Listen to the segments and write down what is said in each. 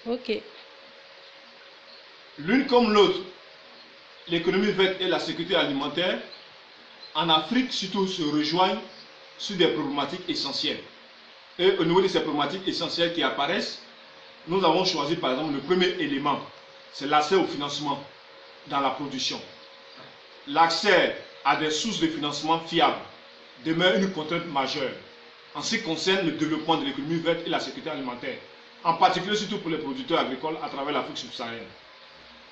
Ok. L'une comme l'autre, l'économie verte et la sécurité alimentaire, en Afrique surtout, se rejoignent sur des problématiques essentielles. Et au niveau de ces problématiques essentielles qui apparaissent, nous avons choisi par exemple le premier élément, c'est l'accès au financement dans la production. L'accès à des sources de financement fiables demeure une contrainte majeure en ce qui concerne le développement de l'économie verte et la sécurité alimentaire, en particulier surtout pour les producteurs agricoles à travers l'Afrique subsaharienne.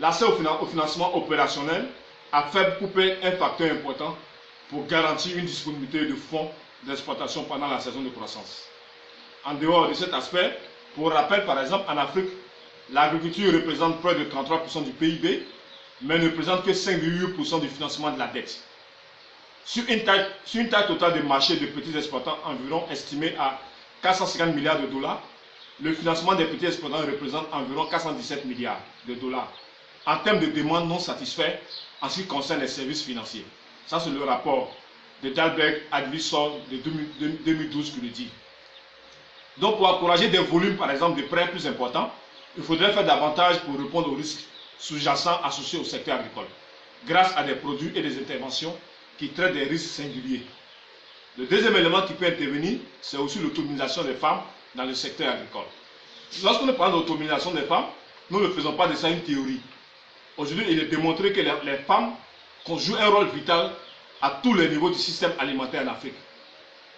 L'accès au financement opérationnel a fait couper un facteur important pour garantir une disponibilité de fonds d'exploitation pendant la saison de croissance. En dehors de cet aspect, pour rappel, par exemple, en Afrique, l'agriculture représente près de 33% du PIB, mais ne représente que 5,8% du financement de la dette. Sur une taille totale de marché de petits exploitants environ estimée à 450 milliards de dollars, le financement des petits exploitants représente environ 417 milliards de dollars en termes de demande non satisfaite en ce qui concerne les services financiers. Ça, c'est le rapport de Dalberg Advisor de 2012 qui le dit. Donc, pour encourager des volumes, par exemple, de prêts plus importants, il faudrait faire davantage pour répondre aux risques sous-jacents associés au secteur agricole, grâce à des produits et des interventions qui traitent des risques singuliers. Le deuxième élément qui peut intervenir, c'est aussi l'autonomisation des femmes dans le secteur agricole. Lorsque nous parlons d'autonomisation des femmes, nous ne faisons pas de ça une théorie. Aujourd'hui, il est démontré que les femmes jouent un rôle vital à tous les niveaux du système alimentaire en Afrique.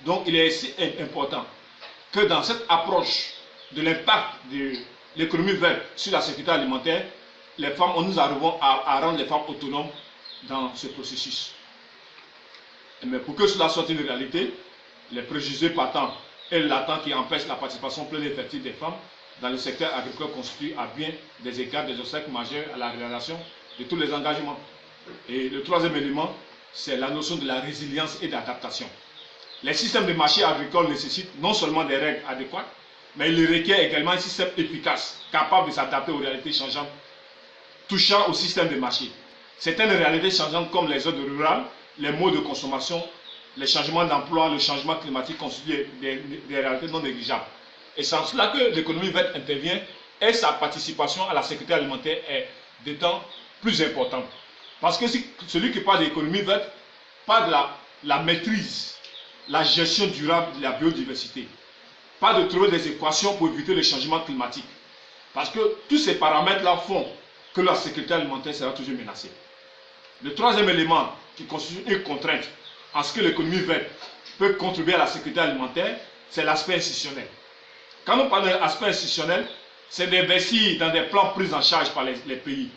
Donc, il est aussi important que dans cette approche de l'impact de l'économie verte sur la sécurité alimentaire, nous arrivons à rendre les femmes autonomes dans ce processus. Mais pour que cela soit une réalité, les préjugés patents et latents qui empêchent la participation pleine et effective des femmes dans le secteur agricole constituent à bien des écarts, des obstacles majeurs à la réalisation de tous les engagements. Et le troisième élément, c'est la notion de la résilience et d'adaptation. Les systèmes de marché agricole nécessitent non seulement des règles adéquates, mais ils requièrent également un système efficace, capable de s'adapter aux réalités changeantes touchant au système de marché. Certaines réalités changeantes comme les zones rurales, les modes de consommation, les changements d'emploi, le changement climatique constituent des réalités non négligeables. Et c'est en cela que l'économie verte intervient et sa participation à la sécurité alimentaire est d'autant plus importante. Parce que celui qui parle d'économie verte parle de la maîtrise, la gestion durable de la biodiversité. Pas de trouver des équations pour éviter le changement climatique. Parce que tous ces paramètres-là font que la sécurité alimentaire sera toujours menacée. Le troisième élément qui constitue une contrainte en ce que l'économie verte peut contribuer à la sécurité alimentaire, c'est l'aspect institutionnel. Quand on parle de l'aspect institutionnel, c'est d'investir dans des plans pris en charge par les pays,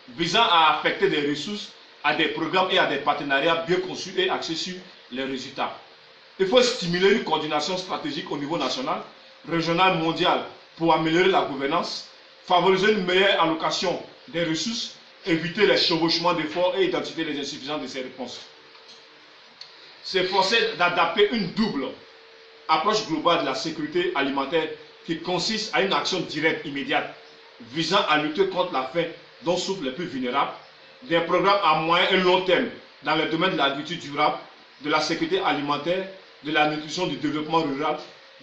visant à affecter des ressources à des programmes et à des partenariats bien conçus et axés sur les résultats. Il faut stimuler une coordination stratégique au niveau national, régional, mondial pour améliorer la gouvernance, favoriser une meilleure allocation des ressources, éviter les chevauchements d'efforts et identifier les insuffisances de ces réponses. S'efforcer d'adapter une double approche globale de la sécurité alimentaire qui consiste à une action directe immédiate visant à lutter contre la faim dont souffrent les plus vulnérables, des programmes à moyen et long terme dans le domaine de l'agriculture durable, de la sécurité alimentaire, de la nutrition, du développement rural,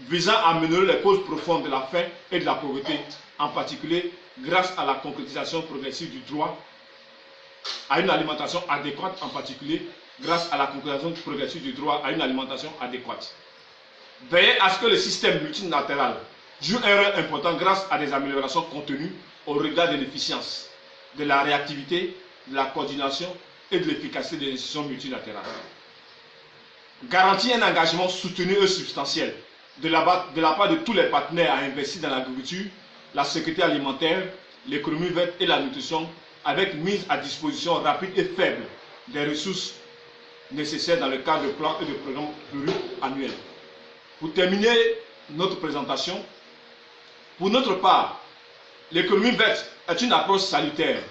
visant à améliorer les causes profondes de la faim et de la pauvreté, en particulier grâce à la concrétisation progressive du droit à une alimentation adéquate, en particulier grâce à la concrétisation progressive du droit à une alimentation adéquate. Veiller à ce que le système multilatéral joue un rôle important grâce à des améliorations contenues au regard de l'efficience, de la réactivité, de la coordination et de l'efficacité des institutions multilatérales. Garantir un engagement soutenu et substantiel de la part de tous les partenaires à investir dans l'agriculture, la sécurité alimentaire, l'économie verte et la nutrition, avec mise à disposition rapide et faible des ressources nécessaires dans le cadre de plans et de programmes pluriannuels. Pour terminer notre présentation, pour notre part, l'économie verte est une approche salutaire,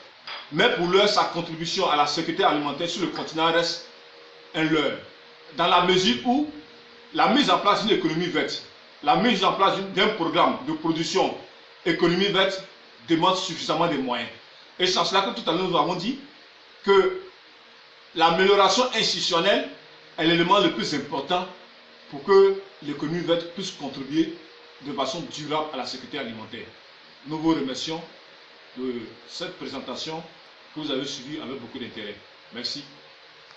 mais pour l'heure, sa contribution à la sécurité alimentaire sur le continent reste un leurre, dans la mesure où la mise en place d'une économie verte, la mise en place d'un programme de production économie verte demande suffisamment de moyens. Et c'est en cela que tout à l'heure nous avons dit que l'amélioration institutionnelle est l'élément le plus important pour que l'économie verte puisse contribuer de façon durable à la sécurité alimentaire. nous vous remercions de cette présentation que vous avez suivie avec beaucoup d'intérêt. Merci.